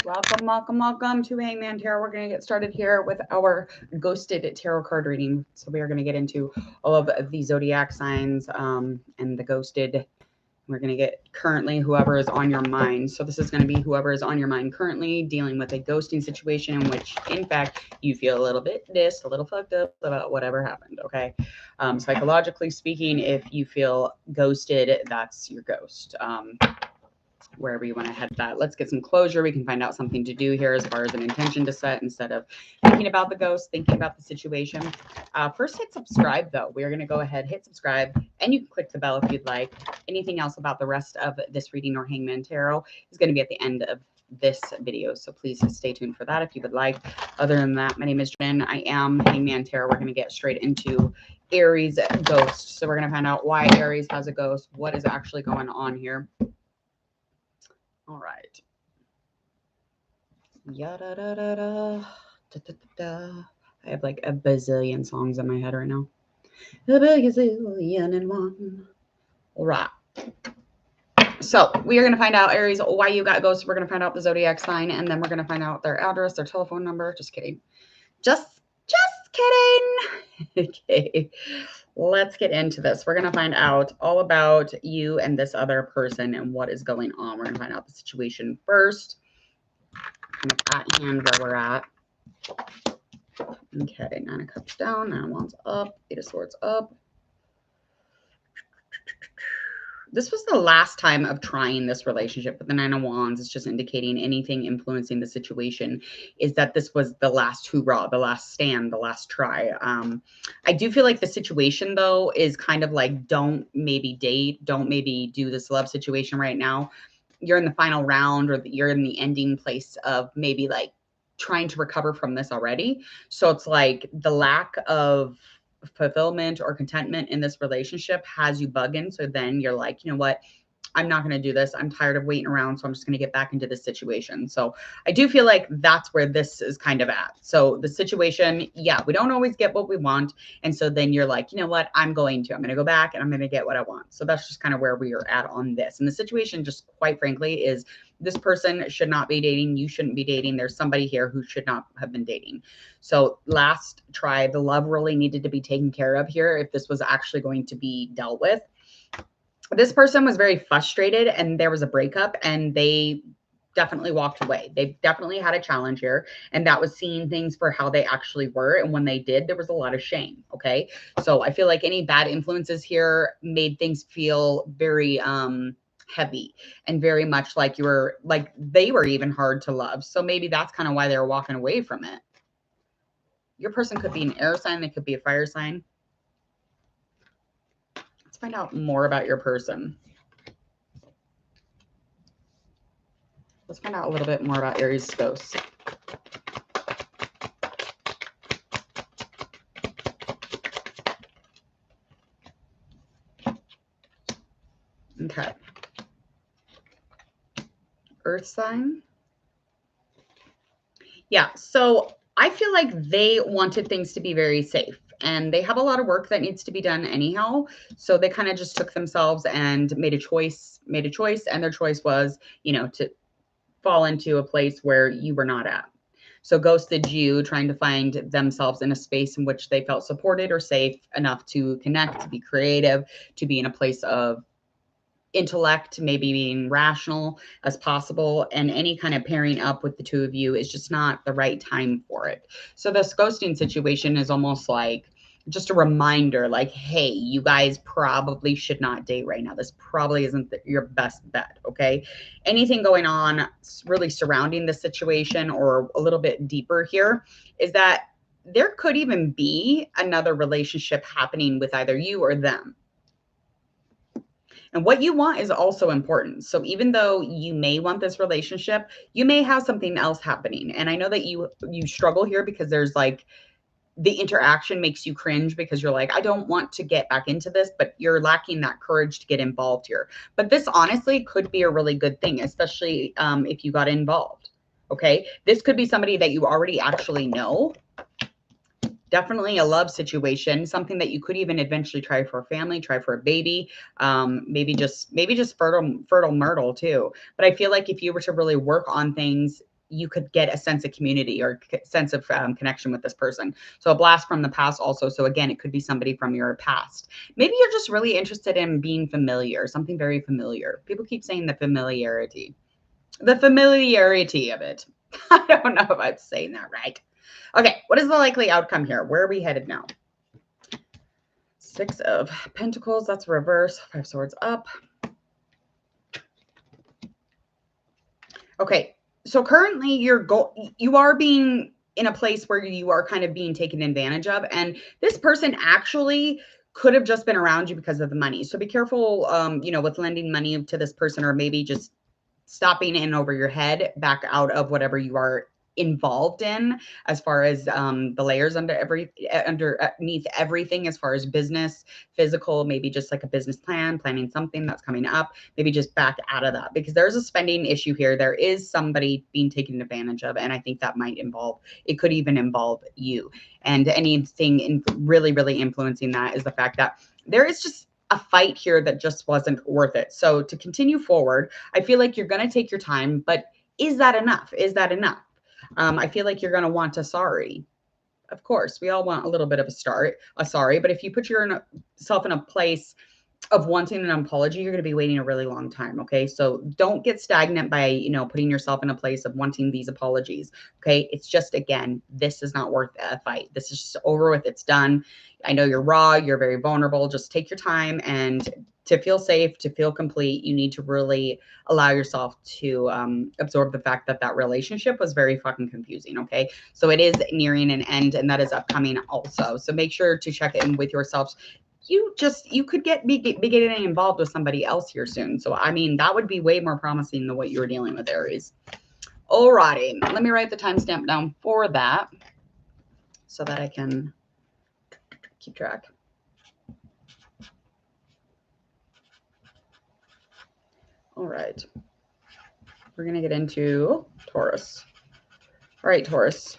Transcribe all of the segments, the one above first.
Welcome, welcome, welcome to Hangman Tarot. We're going to get started here with our ghosted tarot card reading. So we are going to get into all of the zodiac signs and the ghosted. We're going to get currently whoever is on your mind. So this is going to be whoever is on your mind currently dealing with a ghosting situation in which, in fact, you feel a little bit a little fucked up about whatever happened, okay? Psychologically speaking, if you feel ghosted, that's your ghost. Wherever you want to head that. Let's get some closure. We can find out something to do here as far as an intention to set instead of thinking about the ghost, thinking about the situation. First, hit subscribe, though. We're going to go ahead, hit subscribe, and you can click the bell if you'd like. Anything else about the rest of this reading or Hangman Tarot is going to be at the end of this video. So please stay tuned for that if you would like. Other than that, my name is Jen. I am Hangman Tarot. We're going to get straight into Aries ghost. So we're going to find out why Aries has a ghost, what is actually going on here. All right. Yada da da da. Da, da, da. I have like a bazillion songs in my head right now. A bazillion and one. All right. So we are going to find out, Aries, why you got ghosts. We're going to find out the zodiac sign, and then we're going to find out their address, their telephone number. Just kidding. Just kidding. Okay. Let's get into this. We're going to find out all about you and this other person and what is going on. We're going to find out the situation first. Kind of at hand where we're at. Okay, 9 of Cups down, 9 of Wands up, 8 of Swords up. This was the last time of trying this relationship with the 9 of Wands. It's just indicating anything influencing the situation is that this was the last hoorah, the last stand, the last try. I do feel like the situation, though, is kind of like don't maybe date, don't maybe do this love situation right now. You're in the final round or you're in the ending place of maybe like trying to recover from this already. So it's like the lack of fulfillment or contentment in this relationship has you bugging. So then you're like, you know what? I'm not going to do this. I'm tired of waiting around. So I'm just going to get back into this situation. So I do feel like that's where this is kind of at. So the situation, yeah, we don't always get what we want. And so then you're like, you know what? I'm going to go back and I'm going to get what I want. So that's just kind of where we are at on this. And the situation, just quite frankly, is this person should not be dating. You shouldn't be dating. There's somebody here who should not have been dating. So last try, the love really needed to be taken care of here if this was actually going to be dealt with. This person was very frustrated and there was a breakup and they definitely walked away. They definitely had a challenge here, and that was seeing things for how they actually were. And when they did, there was a lot of shame. Okay. So I feel like any bad influences here made things feel very heavy and very much like you were like they were even hard to love. So maybe that's kind of why they were walking away from it. Your person could be an air sign, they could be a fire sign. Let's find out more about your person. Let's find out a little bit more about Aries ghosts. Okay. Earth sign. Yeah, so I feel like they wanted things to be very safe and they have a lot of work that needs to be done anyhow. So they kind of just took themselves and made a choice, and their choice was, you know, to fall into a place where you were not at. So ghosted you, trying to find themselves in a space in which they felt supported or safe enough to connect, to be creative, to be in a place of intellect, maybe being rational as possible, and any kind of pairing up with the two of you is just not the right time for it. So this ghosting situation is almost like just a reminder, like, hey, you guys probably should not date right now. This probably isn't your best bet. Okay. Anything going on really surrounding the situation or a little bit deeper here is that there could even be another relationship happening with either you or them. And what you want is also important. So even though you may want this relationship, you may have something else happening. And I know that you struggle here because there's like the interaction makes you cringe because you're like, I don't want to get back into this, but you're lacking that courage to get involved here. But this honestly could be a really good thing, especially if you got involved. Okay. This could be somebody that you already actually know. Definitely a love situation, something that you could even eventually try for a family, try for a baby, maybe just fertile myrtle too. But I feel like if you were to really work on things, you could get a sense of community or sense of connection with this person. So a blast from the past also. So again, it could be somebody from your past. Maybe you're just really interested in being familiar, something very familiar. People keep saying the familiarity of it. I don't know if I'm saying that right. Okay, what is the likely outcome here? Where are we headed now? 6 of Pentacles, that's reverse. 5 swords up. Okay, so currently you are being in a place where you are kind of being taken advantage of, and this person actually could have just been around you because of the money. So be careful, with lending money to this person, or maybe just stopping in over your head back out of whatever you are involved in, as far as the layers underneath everything, as far as business, physical, maybe just like a business plan, planning something that's coming up, maybe just back out of that, because there's a spending issue here. There is somebody being taken advantage of, and I think that it could even involve you. And anything really, really influencing that is the fact that there is just a fight here that just wasn't worth it. So to continue forward, I feel like you're going to take your time, but is that enough? Is that enough? I feel like you're going to want a sorry. Of course, we all want a little bit of a sorry, but if you put yourself in a place of wanting an apology, you're going to be waiting a really long time. Okay. So don't get stagnant by, putting yourself in a place of wanting these apologies. Okay. It's just, again, this is not worth a fight. This is just over with. It's done. I know you're raw. You're very vulnerable. Just take your time, and to feel safe, to feel complete, you need to really allow yourself to absorb the fact that that relationship was very fucking confusing. Okay. So it is nearing an end, and that is upcoming also. So make sure to check in with yourselves. You could be getting involved with somebody else here soon. So, I mean, that would be way more promising than what you were dealing with, Aries. Alrighty, let me write the timestamp down for that so that I can keep track. All right, we're going to get into Taurus. All right, Taurus.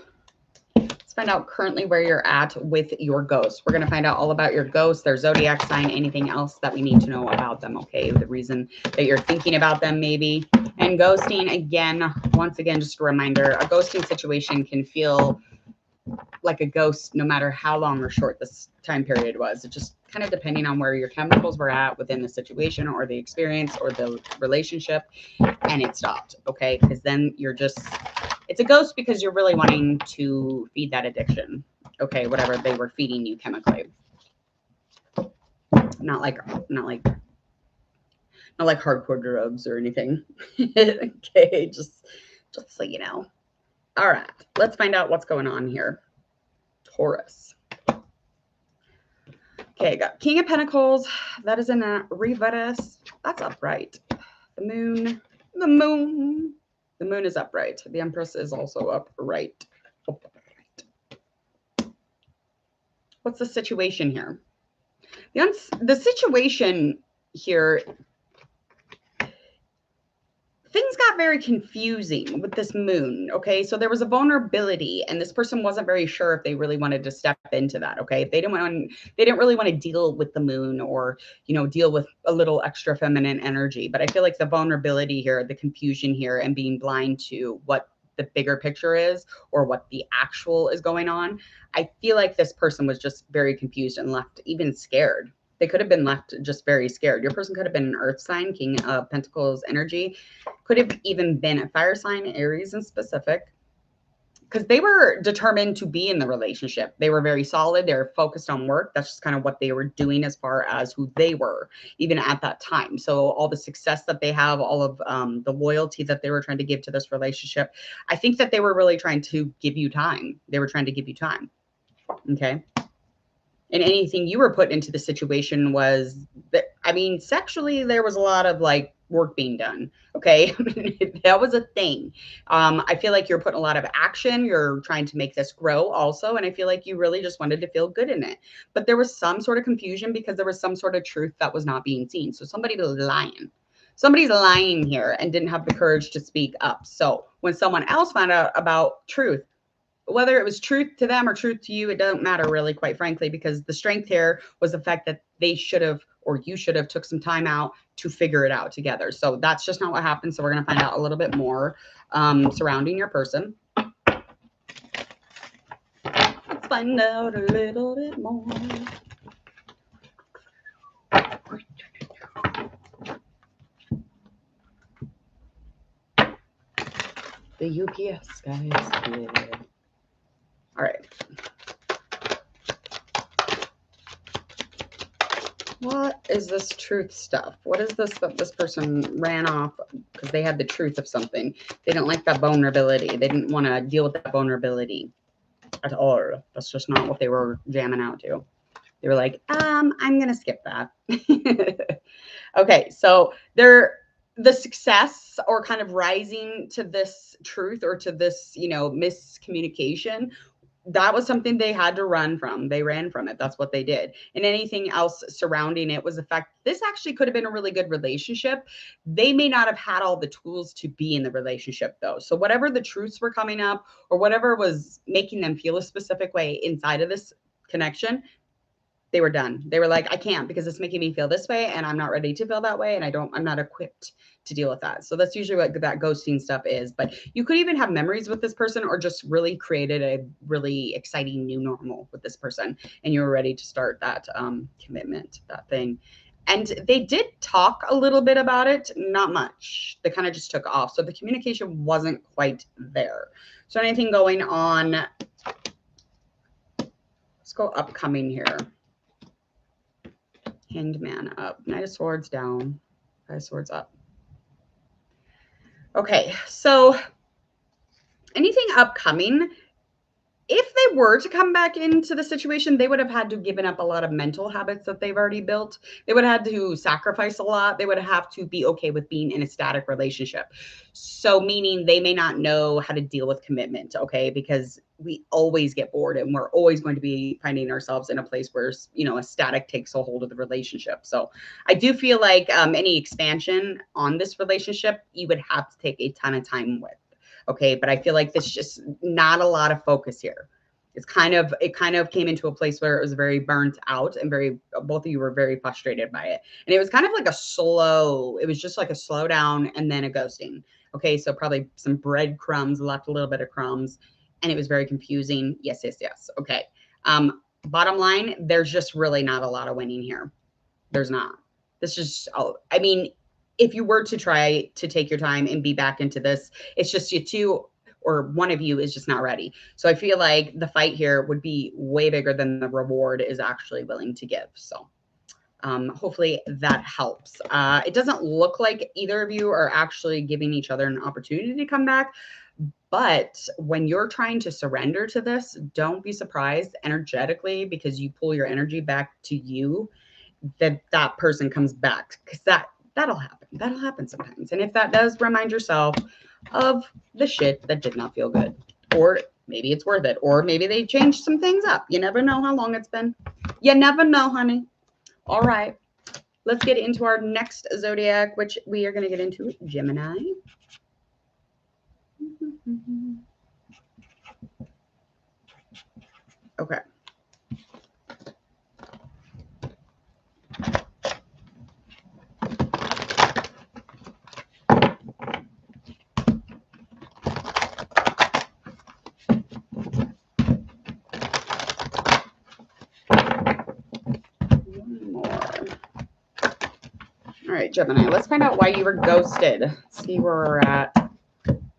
Let's find out currently where you're at with your ghost. We're going to find out all about your ghost, their zodiac sign, anything else that we need to know about them. Okay, the reason that you're thinking about them maybe. And ghosting, again, once again, just a reminder, a ghosting situation can feel like a ghost no matter how long or short this time period was. It just kind of depending on where your chemicals were at within the situation or the experience or the relationship, and it stopped. Okay, because then it's a ghost because you're really wanting to feed that addiction. Okay, whatever they were feeding you chemically. Not like hardcore drugs or anything. Okay, just so you know. All right, let's find out what's going on here. Taurus. Okay, got King of Pentacles. That is in a reverse. That's upright. The moon is upright. The Empress is also upright. What's the situation here? The situation here, things got very confusing with this moon. Okay, so there was a vulnerability, and this person wasn't very sure if they really wanted to step into that. Okay, they didn't really want to deal with the moon, or deal with a little extra feminine energy. But I feel like the vulnerability here, the confusion here, and being blind to what the bigger picture is or what the actual is going on, I feel like this person was just very confused and left even scared. They could have been left just very scared. Your person could have been an earth sign, King of Pentacles energy. Could have even been a fire sign, Aries in specific, because they were determined to be in the relationship. They were very solid. They were focused on work. That's just kind of what they were doing as far as who they were, even at that time. So all the success that they have, all of the loyalty that they were trying to give to this relationship, I think that they were really trying to give you time. They were trying to give you time. Okay. And anything you were put into the situation was that, sexually, there was a lot of work being done. Okay. That was a thing. I feel like you're putting a lot of action. You're trying to make this grow also. And I feel like you really just wanted to feel good in it. But there was some sort of confusion because there was some sort of truth that was not being seen. So somebody was lying. Somebody's lying here and didn't have the courage to speak up. So when someone else found out about truth, whether it was truth to them or truth to you, it doesn't matter really, quite frankly, because the strength here was the fact that they should have or you should have took some time out to figure it out together. So that's just not what happened. So we're going to find out a little bit more surrounding your person. Let's find out a little bit more. The UPS guys. Yeah. All right. What is this truth stuff? What is this that this person ran off because they had the truth of something? They didn't like that vulnerability. They didn't want to deal with that vulnerability at all. That's just not what they were jamming out to. They were like, I'm going to skip that. Okay, so the success or kind of rising to this truth or to this, you know, miscommunication, that was something they had to run from. They ran from it. That's what they did. And anything else surrounding it was the fact this actually could have been a really good relationship. They may not have had all the tools to be in the relationship though. So whatever the truths were coming up or whatever was making them feel a specific way inside of this connection, they were done. They were like, I can't because it's making me feel this way and I'm not ready to feel that way. And I'm not equipped to deal with that. So that's usually what that ghosting stuff is. But you could even have memories with this person or just really created a really exciting new normal with this person. And you were ready to start that commitment, that thing. And they did talk a little bit about it, not much. They kind of just took off. So the communication wasn't quite there. So anything going on, let's go upcoming here. Hanged Man up, Knight of Swords down, Five of Swords up. Okay, so anything upcoming, if they were to come back into the situation, they would have had to given up a lot of mental habits that they've already built. They would have had to sacrifice a lot. They would have to be okay with being in a static relationship. So meaning they may not know how to deal with commitment, okay? Because we always get bored and we're always going to be finding ourselves in a place where, you know, a static takes a hold of the relationship. So I do feel like any expansion on this relationship, you would have to take a ton of time with. Okay, but I feel like there's just not a lot of focus here. It kind of came into a place where it was very burnt out and both of you were very frustrated by it. And it was kind of like it was just like a slow down and then a ghosting. Okay, so probably some breadcrumbs, left a little bit of crumbs, and it was very confusing. Yes, yes, yes. Okay. Bottom line, there's just really not a lot of winning here. There's not. This is, I mean, if you were to try to take your time and be back into this, it's just you two or one of you is just not ready. So I feel like the fight here would be way bigger than the reward is actually willing to give. So hopefully that helps. It doesn't look like either of you are actually giving each other an opportunity to come back. But when you're trying to surrender to this, don't be surprised energetically because you pull your energy back to you, that person comes back because that'll happen. That'll happen sometimes. And if that does, remind yourself of the shit that did not feel good. Or maybe it's worth it. Or maybe they changed some things up. You never know how long it's been. You never know, honey. All right. Let's get into our next zodiac, which we are going to get into Gemini. Okay. All right, Gemini, let's find out why you were ghosted. See where we're at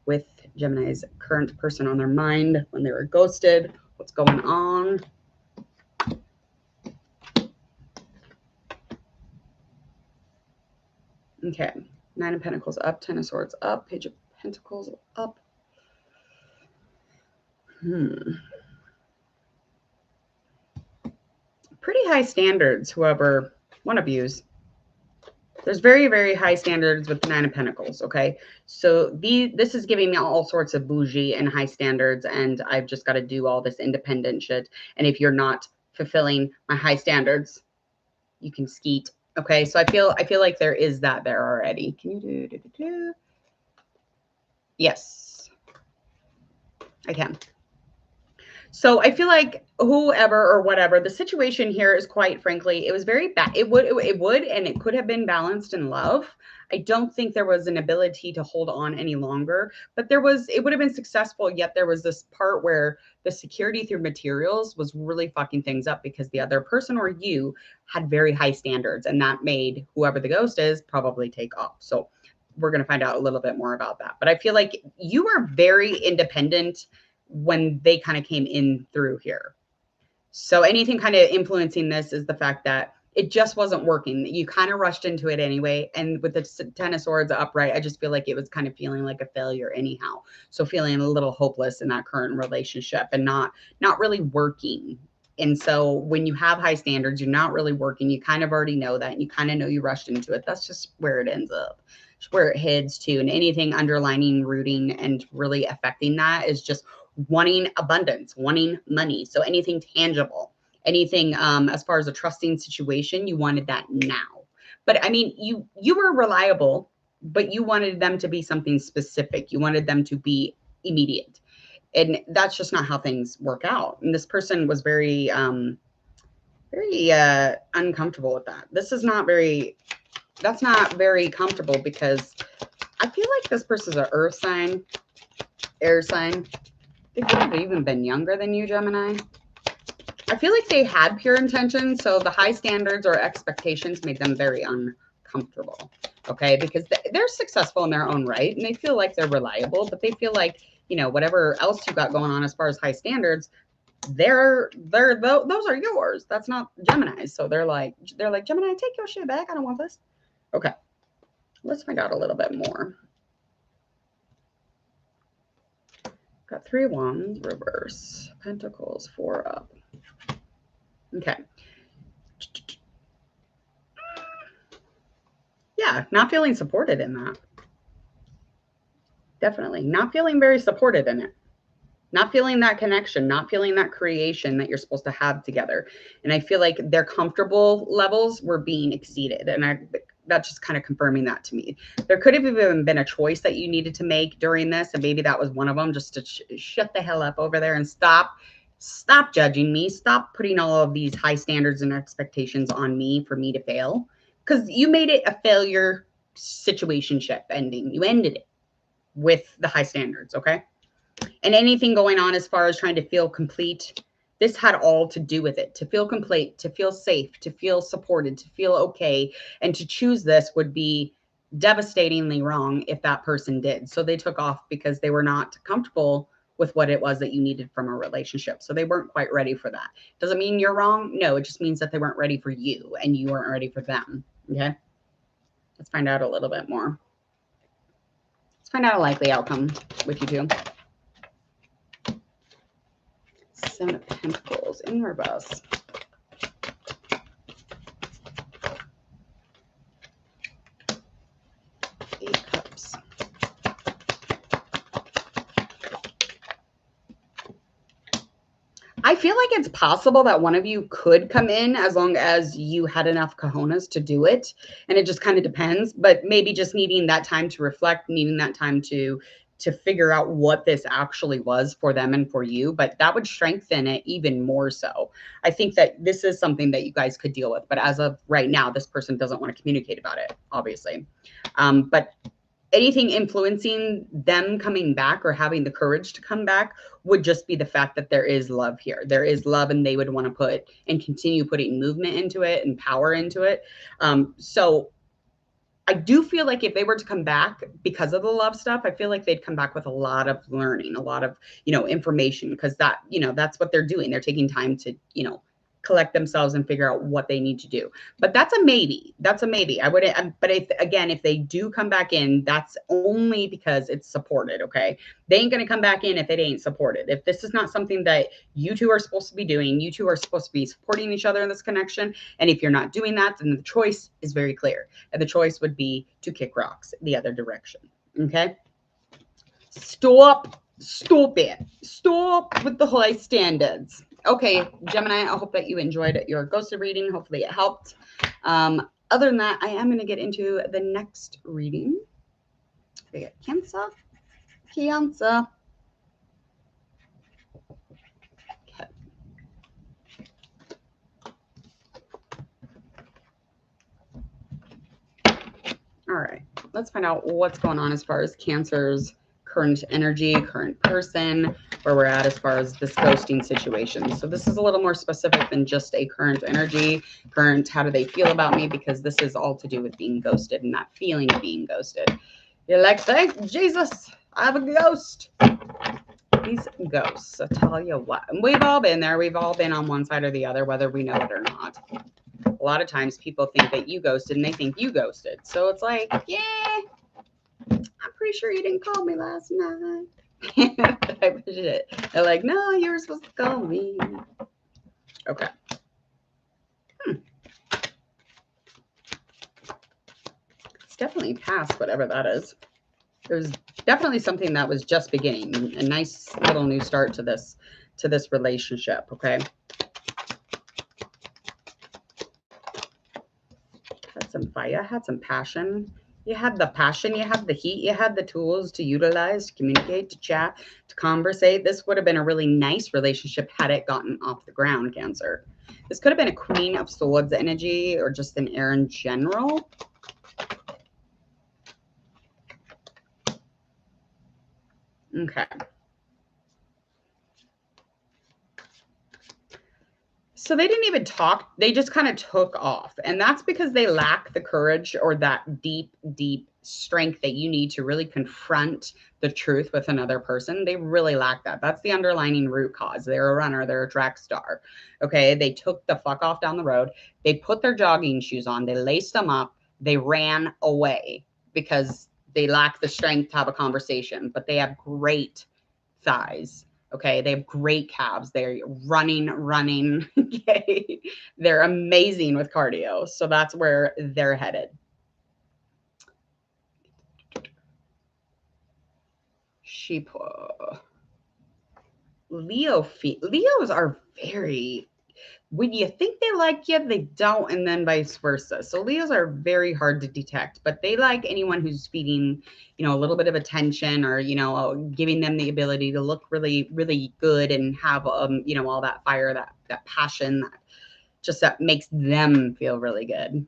with Gemini's current person on their mind when they were ghosted. What's going on? Okay, Nine of Pentacles up, Ten of Swords up, Page of Pentacles up. Pretty high standards, whoever one of you's. There's very, very high standards with the Nine of Pentacles, okay? So this is giving me all sorts of bougie and high standards, and I've just got to do all this independent shit. And if you're not fulfilling my high standards, you can skeet, okay? So I feel like there is that there already. Can you do? Yes, I can. So I feel like whoever or whatever, the situation here is, quite frankly, it was very bad. It would and it could have been balanced in love. I don't think there was an ability to hold on any longer, but it would have been successful. Yet there was this part where the security through materials was really fucking things up because the other person or you had very high standards, and that made whoever the ghost is probably take off. So we're going to find out a little bit more about that. But I feel like you are very independent when they kind of came in through here. So anything kind of influencing this is the fact that it just wasn't working. You kind of rushed into it anyway. And with the Ten of Swords upright, I just feel like it was kind of feeling like a failure anyhow. So feeling a little hopeless in that current relationship and not really working. And so when you have high standards, you're not really working. You kind of already know that, and you kind of know you rushed into it. That's just where it ends up, where it heads to. And anything underlining, rooting, and really affecting that is just wanting abundance, wanting money. So anything tangible, anything as far as a trusting situation, you wanted that now. But I mean, you were reliable, but you wanted them to be something specific. You wanted them to be immediate. And that's just not how things work out. And this person was very very uncomfortable with that. That's not very comfortable, because I feel like this person's an earth sign, air sign. They could have even been younger than you, Gemini. I feel like they had pure intentions, so the high standards or expectations made them very uncomfortable, okay? Because they're successful in their own right, and they feel like they're reliable, but they feel like, whatever else you got going on as far as high standards, those are yours. That's not Gemini's. So they're like, Gemini, take your shit back. I don't want this. Okay, let's find out a little bit more. Got 3 wands, reverse, pentacles, 4 up. Okay. Yeah, not feeling supported in that. Definitely not feeling very supported in it. Not feeling that connection, not feeling that creation that you're supposed to have together. And I feel like their comfortable levels were being exceeded. And that's just kind of confirming that to me. There could have even been a choice that you needed to make during this, and maybe that was one of them, just to shut the hell up over there and stop judging me. Stop putting all of these high standards and expectations on me for me to fail, because you made it a failure situationship ending. You ended it with the high standards, okay? And anything going on as far as trying to feel complete, this had all to do with it. To feel complete, to feel safe, to feel supported, to feel okay. And to choose this would be devastatingly wrong if that person did. So they took off because they were not comfortable with what it was that you needed from a relationship. So they weren't quite ready for that. Doesn't mean you're wrong. No, it just means that they weren't ready for you and you weren't ready for them. Okay. Let's find out a little bit more. Let's find out a likely outcome with you two. 7 of Pentacles in reverse. 8 Cups. I feel like it's possible that one of you could come in as long as you had enough cojones to do it. And it just kind of depends, but maybe just needing that time to reflect, needing that time to figure out what this actually was for them and for you, but that would strengthen it even more so. I think that this is something that you guys could deal with, but as of right now, this person doesn't want to communicate about it, obviously. But anything influencing them coming back or having the courage to come back would just be the fact that there is love here. There is love, and they would want to put and continue putting movement into it and power into it. So I do feel like if they were to come back because of the love stuff, I feel like they'd come back with a lot of learning, a lot of, information, because that, that's what they're doing. They're taking time to, collect themselves and figure out what they need to do. But that's a maybe. That's a maybe. I wouldn't, but if they do come back in, that's only because it's supported. Okay. They ain't going to come back in if it ain't supported. If this is not something that you two are supposed to be doing, you two are supposed to be supporting each other in this connection. And if you're not doing that, then the choice is very clear. And the choice would be to kick rocks the other direction. Okay. Stop it. Stop with the high standards. Okay, Gemini, I hope that you enjoyed your ghosted reading. Hopefully it helped. Other than that, I am going to get into the next reading. We got Cancer. All right, let's find out what's going on as far as Cancer's current energy, current person, where we're at as far as this ghosting situation. So this is a little more specific than just a current energy, current, how do they feel about me? Because this is all to do with being ghosted and that feeling of being ghosted. You're like, thank Jesus, I have a ghost. These ghosts, I tell you what, and we've all been there. We've all been on one side or the other, whether we know it or not. A lot of times people think that you ghosted and they think you ghosted. So it's like, yeah, I'm pretty sure you didn't call me last night. Type of shit. They're like, no, you were supposed to call me. Okay. It's definitely past whatever that is. There's definitely something that was just beginning. A nice little new start to this relationship. Okay. Had some fire, had some passion. You had the passion, you had the heat, you had the tools to utilize, to communicate, to chat, to conversate. This would have been a really nice relationship had it gotten off the ground, Cancer. This could have been a Queen of Swords energy or just an air in general. Okay. So they didn't even talk. They just kind of took off. And that's because they lack the courage or that deep, deep strength that you need to really confront the truth with another person. They really lack that. That's the underlying root cause. They're a runner. They're a track star. Okay. They took the fuck off down the road. They put their jogging shoes on. They laced them up. They ran away because they lack the strength to have a conversation, but they have great thighs. Okay, they have great calves. They're running. Okay, they're amazing with cardio. So that's where they're headed. Leos are very, when you think they like you, they don't, and then vice versa. So Leos are very hard to detect, but they like anyone who's feeding, a little bit of attention or, giving them the ability to look really, really good and have, all that fire, that passion, that makes them feel really good.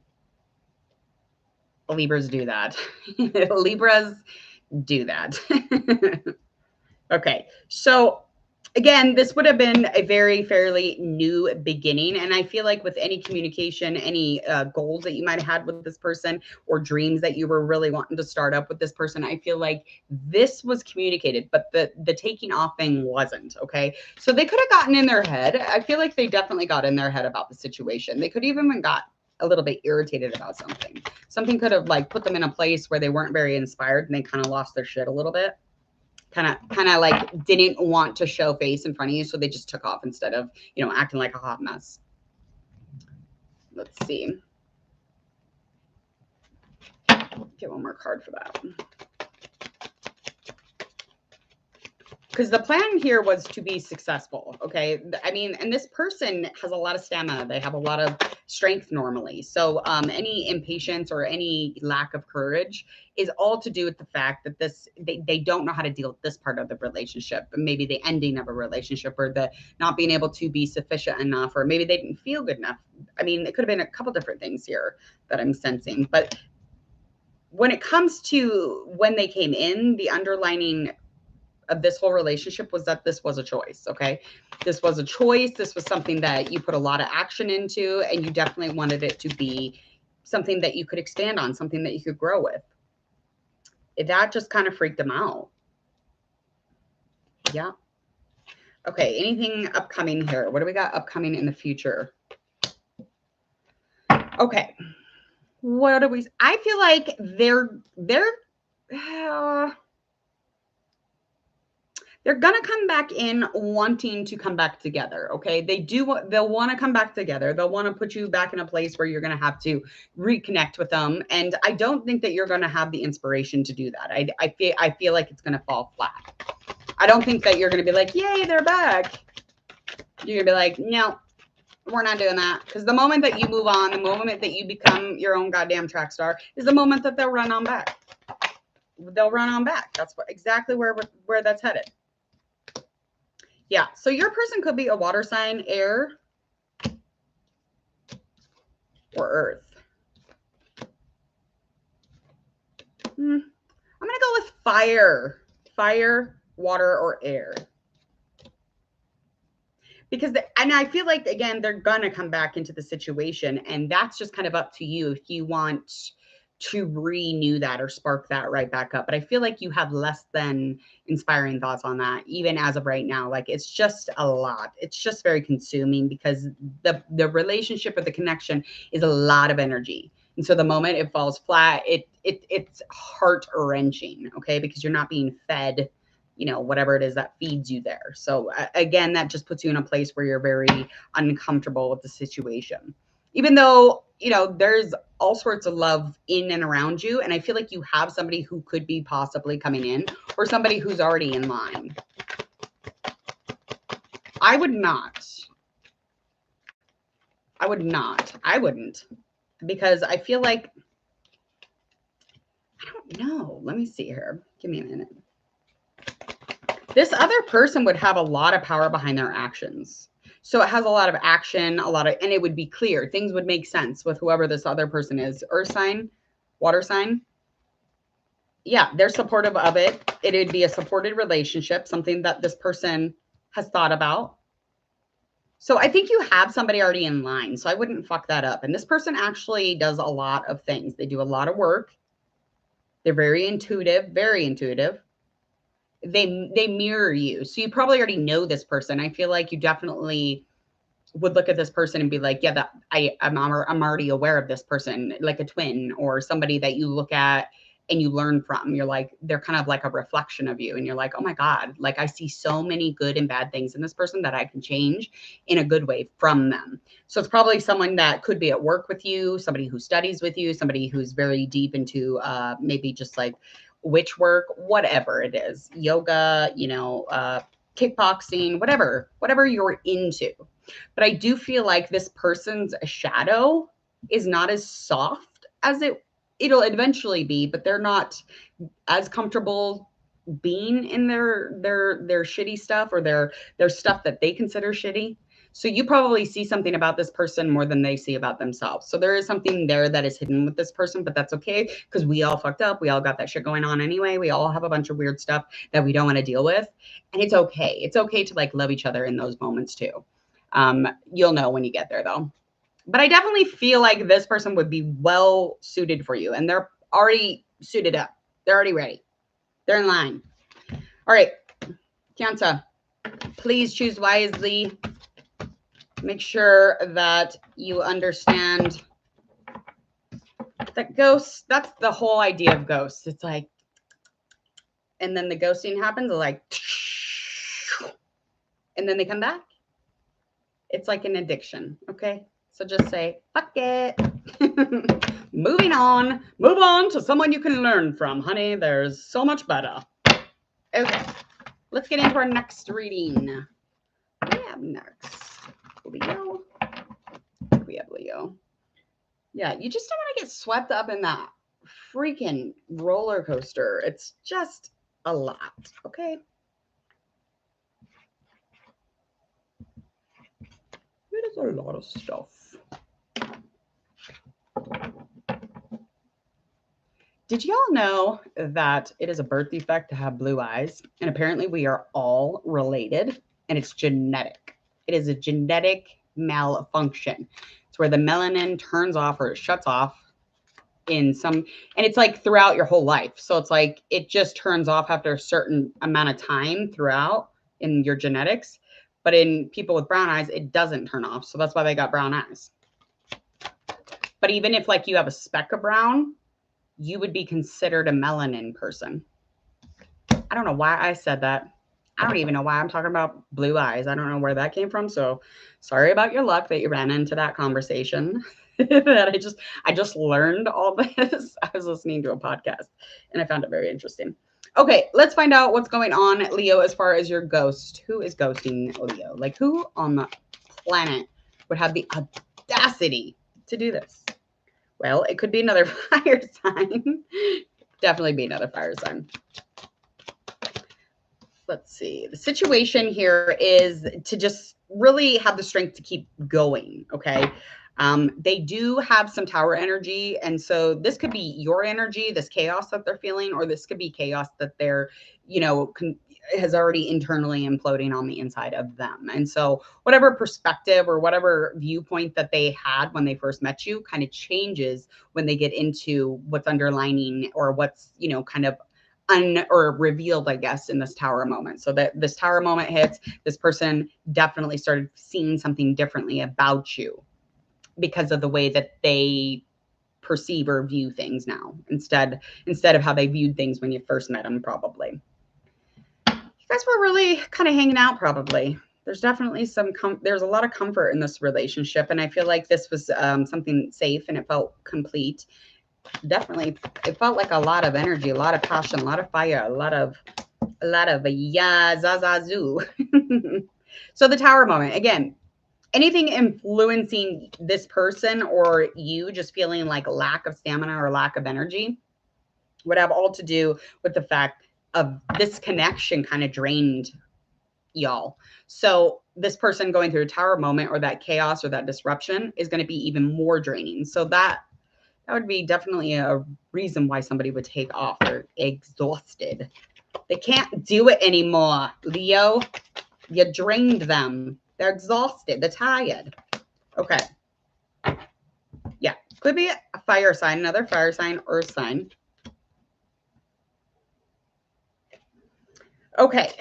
Libras do that. Libras do that. Okay, so again, this would have been a very fairly new beginning. And I feel like with any communication, any goals that you might have had with this person or dreams that you were really wanting to start up with this person, I feel like this was communicated, but the taking off thing wasn't. Okay. So they could have gotten in their head. I feel like they definitely got in their head about the situation. They could even got a little bit irritated about something. Something could have like put them in a place where they weren't very inspired and they kind of lost their shit a little bit. Kind of like didn't want to show face in front of you. So they just took off instead of, acting like a hot mess. Let's see. Get one more card for that. Because the plan here was to be successful. Okay. I mean, and this person has a lot of stamina. They have a lot of strength normally. So any impatience or any lack of courage is all to do with the fact that they don't know how to deal with this part of the relationship, maybe the ending of a relationship or the not being able to be sufficient enough, or maybe they didn't feel good enough. I mean, it could have been a couple different things here that I'm sensing. But when it comes to when they came in, the underlining of this whole relationship was that this was a choice. Okay. This was a choice. This was something that you put a lot of action into, and you definitely wanted it to be something that you could expand on, something that you could grow with. That just kind of freaked them out. Yeah. Okay. Anything upcoming here? What do we got upcoming in the future? Okay. What do we, I feel like they're going to come back in wanting to come back together. Okay. They'll want to come back together. They'll want to put you back in a place where you're going to have to reconnect with them. And I don't think that you're going to have the inspiration to do that. I feel like it's going to fall flat. I don't think that you're going to be like, yay, they're back. You're going to be like, no, we're not doing that. Because the moment that you move on, the moment that you become your own goddamn track star is the moment that they'll run on back. They'll run on back. That's exactly where that's headed. Yeah, so your person could be a water sign, air, or earth. I'm going to go with fire. Fire, water, or air. Because, and I feel like, again, they're going to come back into the situation. And that's just kind of up to you if you want to renew that or spark that right back up. But I feel like you have less than inspiring thoughts on that, even as of right now. Like, it's just a lot. It's just very consuming because the relationship or the connection is a lot of energy. And so the moment it falls flat, it's heart wrenching. Okay. Because you're not being fed, you know, whatever it is that feeds you there. So again, that just puts you in a place where you're very uncomfortable with the situation, even though, you know, there's all sorts of love in and around you. And I feel like you have somebody who could be possibly coming in or somebody who's already in line. I wouldn't, because I feel like, I don't know. Let me see here. Give me a minute. This other person would have a lot of power behind their actions. So it has a lot of action, and it would be clear. Things would make sense with whoever this other person is. Earth sign, water sign. Yeah, they're supportive of it. It would be a supported relationship, something that this person has thought about. So I think you have somebody already in line. So I wouldn't fuck that up. And this person actually does a lot of things. They do a lot of work. They're very intuitive, very intuitive. They mirror you. So you probably already know this person. I feel like you definitely would look at this person and be like, yeah, that I'm already aware of this person, like a twin or somebody that you look at and you learn from. You're like, they're kind of like a reflection of you. And you're like, oh my God, like I see so many good and bad things in this person that I can change in a good way from them. So it's probably someone that could be at work with you, somebody who studies with you, somebody who's very deep into maybe just like witch work, whatever it is, yoga, you know, kickboxing, whatever you're into. But I do feel like this person's shadow is not as soft as it'll eventually be, but they're not as comfortable being in their shitty stuff or their stuff that they consider shitty. So you probably see something about this person more than they see about themselves. So there is something there that is hidden with this person, but that's okay because we all fucked up. We all got that shit going on anyway. We all have a bunch of weird stuff that we don't want to deal with. And it's okay. It's okay to like love each other in those moments too. You'll know when you get there though. But I definitely feel like this person would be well suited for you and they're already suited up. They're already ready. They're in line. All right, Cancer, please choose wisely. Make sure that you understand that ghosts, that's the whole idea of ghosts. It's like, and then the ghosting happens, like, and then they come back. It's like an addiction, okay? So just say, fuck it. Moving on. Move on to someone you can learn from, honey. There's so much better. Okay, let's get into our next reading. What do we have next? Leo. We have Leo. Yeah, you just don't want to get swept up in that freaking roller coaster. It's just a lot, okay? It is a lot of stuff. Did y'all know that it is a birth defect to have blue eyes? And apparently we are all related and it's genetic. It is a genetic malfunction. It's where the melanin turns off or it shuts off in some, and it's like throughout your whole life. So it's like, it just turns off after a certain amount of time throughout in your genetics. But in people with brown eyes, it doesn't turn off. So that's why they got brown eyes. But even if like you have a speck of brown, you would be considered a melanin person. I don't know why I said that. I don't even know why I'm talking about blue eyes. I don't know where that came from. So sorry about your luck that you ran into that conversation. That I just learned all this. I was listening to a podcast and I found it very interesting. Okay, let's find out what's going on, Leo, as far as your ghost. Who is ghosting Leo? Like, who on the planet would have the audacity to do this? Well, it could be another fire sign. Definitely be another fire sign. Let's see. The situation here is to just really have the strength to keep going, okay? They do have some Tower energy. And so this could be your energy, this chaos that they're feeling, or this could be chaos that they're, has already internally imploding on the inside of them. And so whatever perspective or whatever viewpoint that they had when they first met you kind of changes when they get into what's underlining or what's, kind of or revealed, I guess, in this Tower moment. So that this Tower moment hits, this person definitely started seeing something differently about you because of the way that they perceive or view things now instead of how they viewed things when you first met them. Probably you guys were really kind of hanging out. Probably there's definitely there's a lot of comfort in this relationship, and I feel like this was something safe and it felt complete. Definitely it felt like a lot of energy, a lot of passion, a lot of fire, a lot of yeah, zazazoo. So the Tower moment again, anything influencing this person or you just feeling like lack of stamina or lack of energy would have all to do with the fact of this connection kind of drained y'all. So this person going through a Tower moment or that chaos or that disruption is going to be even more draining. So that would be definitely a reason why somebody would take off. They're exhausted. They can't do it anymore. Leo, you drained them. They're exhausted. They're tired. Okay. Yeah. Could be a fire sign, another fire sign, earth sign. Okay.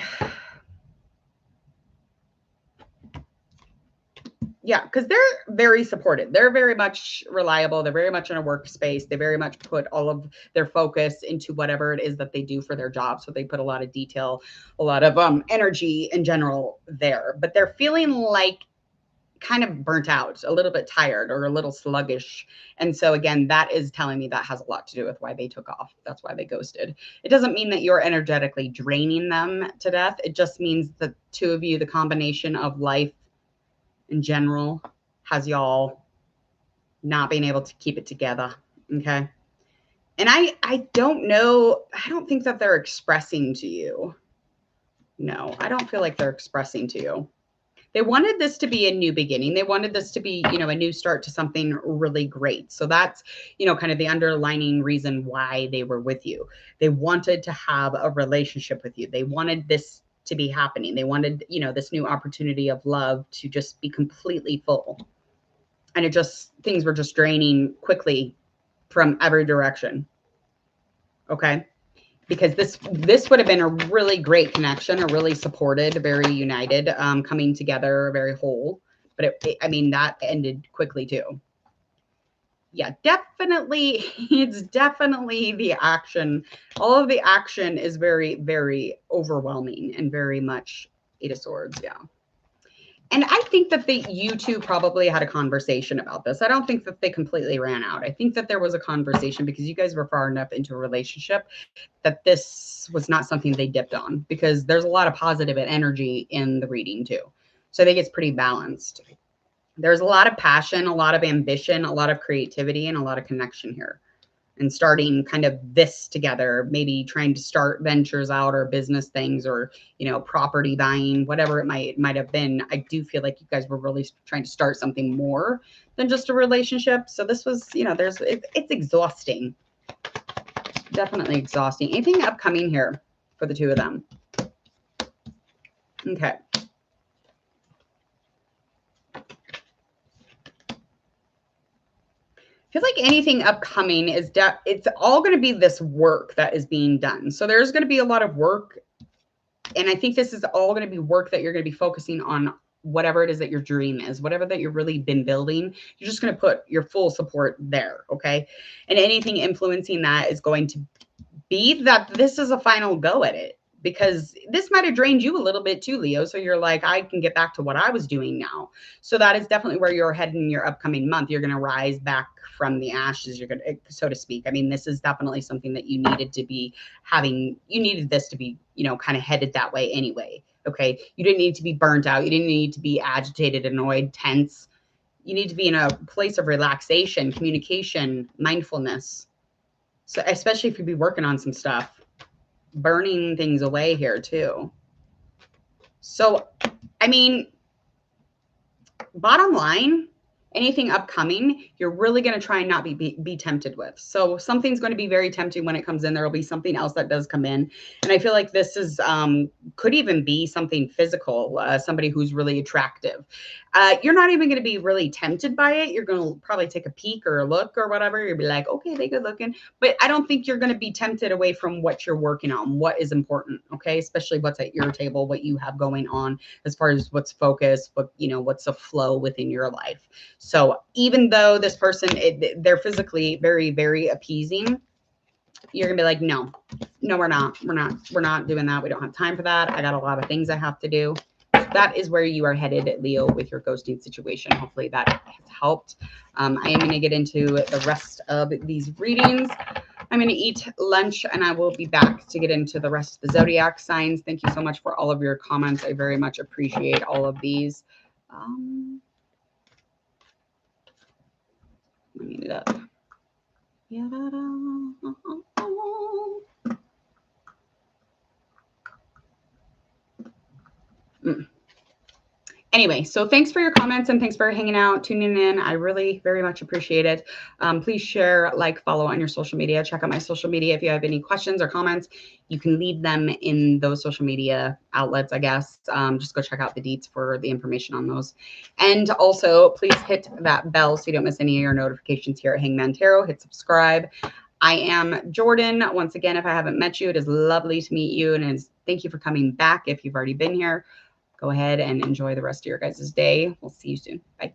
Yeah, because they're very supported. They're very much reliable. They're very much in a workspace. They very much put all of their focus into whatever it is that they do for their job. So they put a lot of detail, a lot of energy in general there. But they're feeling like kind of burnt out, a little bit tired or a little sluggish. And so again, that is telling me that has a lot to do with why they took off. That's why they ghosted. It doesn't mean that you're energetically draining them to death. It just means the two of you, the combination of life in general, has y'all not being able to keep it together. Okay. And I don't know. I don't think that they're expressing to you. No, I don't feel like they're expressing to you. They wanted this to be a new beginning. They wanted this to be, a new start to something really great. So that's, kind of the underlining reason why they were with you. They wanted to have a relationship with you. They wanted this to be happening. They wanted, this new opportunity of love to just be completely full. And things were just draining quickly from every direction. Okay. Because this would have been a really great connection, a really supported, very united, coming together, very whole. But that ended quickly too. Yeah, definitely. It's definitely the action. All of the action is very, very overwhelming and very much Eight of Swords. Yeah. And I think that you two probably had a conversation about this. I don't think that they completely ran out. I think that there was a conversation because you guys were far enough into a relationship that this was not something they dipped on, because there's a lot of positive energy in the reading too. So I think it's pretty balanced. There's a lot of passion, a lot of ambition, a lot of creativity, and a lot of connection here. And starting kind of this together, maybe trying to start ventures out or business things or, property buying, whatever it might have been. I do feel like you guys were really trying to start something more than just a relationship. So this was, it's exhausting. Definitely exhausting. Anything upcoming here for the two of them? Okay. I feel like anything upcoming is it's all going to be this work that is being done. So there's going to be a lot of work. And I think this is all going to be work that you're going to be focusing on whatever it is that your dream is, whatever that you've really been building. You're just going to put your full support there. Okay. And anything influencing that is going to be that this is a final go at it, because this might have drained you a little bit too, Leo. So you're like, I can get back to what I was doing now. So that is definitely where you're heading in your upcoming month. You're going to rise back from the ashes. You're going to, so to speak. I mean, this is definitely something that you needed to be having. You needed this to be, kind of headed that way anyway. Okay. You didn't need to be burnt out. You didn't need to be agitated, annoyed, tense. You need to be in a place of relaxation, communication, mindfulness. So especially if you be working on some stuff, burning things away here too. So, bottom line, anything upcoming, you're really going to try and not be tempted with. So something's going to be very tempting when it comes in. There will be something else that does come in. And I feel like this is, could even be something physical, somebody who's really attractive. You're not even going to be really tempted by it. You're going to probably take a peek or a look or whatever. You'll be like, okay, they good looking. But I don't think you're going to be tempted away from what you're working on, what is important, okay? Especially what's at your table, what you have going on as far as what's focused, what, you know, what's a flow within your life. So even though this person, they're physically very, very appeasing, you're gonna be like, no, we're not doing that. We don't have time for that. I got a lot of things I have to do. That is where you are headed, Leo, with your ghosting situation. Hopefully that has helped. I am going to get into the rest of these readings. I'm going to eat lunch and I will be back to get into the rest of the zodiac signs. Thank you so much for all of your comments. I very much appreciate all of these. Let me do that. Anyway, so thanks for your comments and thanks for hanging out, tuning in. I really very much appreciate it. Please share, like, follow on your social media. Check out my social media. If you have any questions or comments, you can leave them in those social media outlets, I guess. Just go check out the deets for the information on those. And also, please hit that bell so you don't miss any of your notifications here at Hangman Tarot. Hit subscribe. I am Jordan. Once again, if I haven't met you, it is lovely to meet you. And thank you for coming back if you've already been here. Go ahead and enjoy the rest of your guys' day. We'll see you soon. Bye.